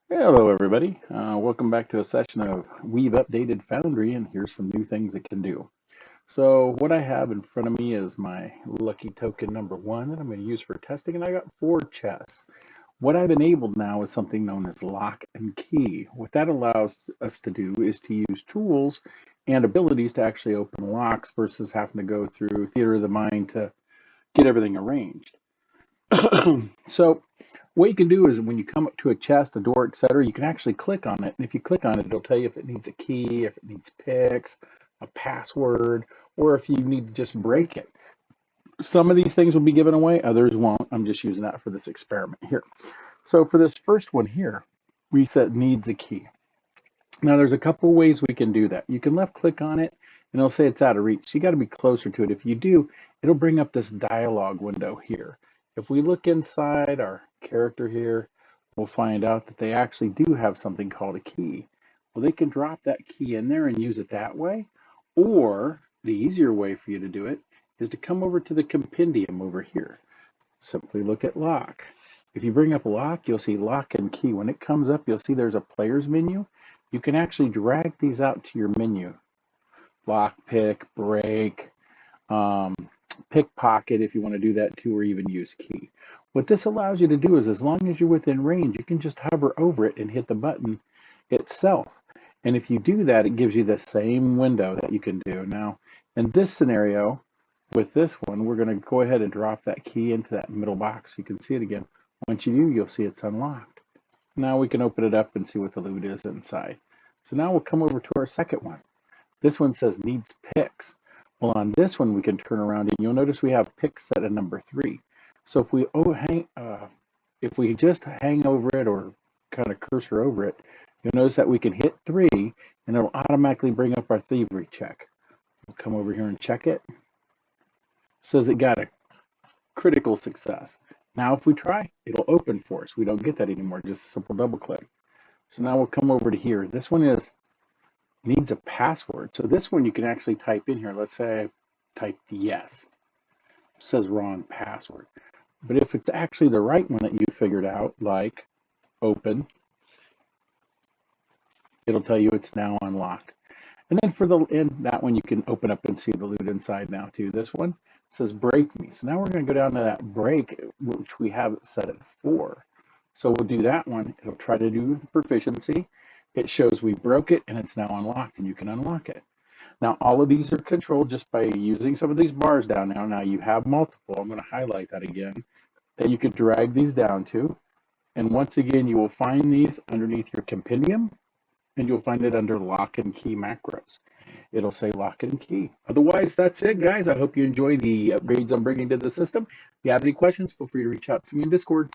Hello, everybody. Welcome back to a session of We've Updated Foundry, and here's some new things it can do. So what I have in front of me is my lucky token number one that I'm going to use for testing, and I got 4 chests. What I've enabled now is something known as Lock and Key. What that allows us to do is to use tools and abilities to actually open locks versus having to go through theater of the mind to get everything arranged. So what you can do is when you come up to a chest, a door, etc., you can actually click on it. And if you click on it, it'll tell you if it needs a key, if it needs picks, a password, or if you need to just break it. Some of these things will be given away, others won't. I'm just using that for this experiment here. So for this first one here, we said needs a key. Now there's a couple ways we can do that. You can left click on it and it'll say it's out of reach. So you got to be closer to it. If you do, it'll bring up this dialog window here. If we look inside our character here, we'll find out that they actually do have something called a key. Well, they can drop that key in there and use it that way. Or the easier way for you to do it is to come over to the compendium over here. Simply look at lock. If you bring up lock, you'll see lock and key. When it comes up, you'll see there's a player's menu. You can actually drag these out to your menu. Lock, pick, break, pickpocket if you want to do that too, or even use key. What this allows you to do is as long as you're within range, you can just hover over it and hit the button itself. And if you do that, it gives you the same window that you can do. Now, in this scenario, with this one, we're going to go ahead and drop that key into that middle box. You can see it again. Once you do, you'll see it's unlocked. Now we can open it up and see what the loot is inside. So now we'll come over to our second one. This one says needs picks. Well, on this one, we can turn around and you'll notice we have picks set at number 3. So if we just hang over it or kind of cursor over it, you'll notice that we can hit 3 and it'll automatically bring up our thievery check. We'll come over here and check it. It says it got a critical success. Now if we try, it'll open for us. We don't get that anymore, just a simple double click. So now we'll come over to here. This one needs a password. So this one you can actually type in here. Let's say I type yes. It says wrong password. But if it's actually the right one that you figured out, like open, it'll tell you it's now unlocked. And then for that one, you can open up and see the loot inside now too. This one says break me. So now we're going to go down to that break, which we have it set at 4. So we'll do that one. It'll try to do the proficiency. It shows we broke it and it's now unlocked and you can unlock it. Now all of these are controlled just by using some of these bars down now. Now you have multiple. I'm going to highlight that again, that you could drag these down to. And once again, you will find these underneath your compendium and you'll find it under lock and key macros. It'll say lock and key. Otherwise, that's it, guys. I hope you enjoy the upgrades I'm bringing to the system. If you have any questions, feel free to reach out to me in Discord.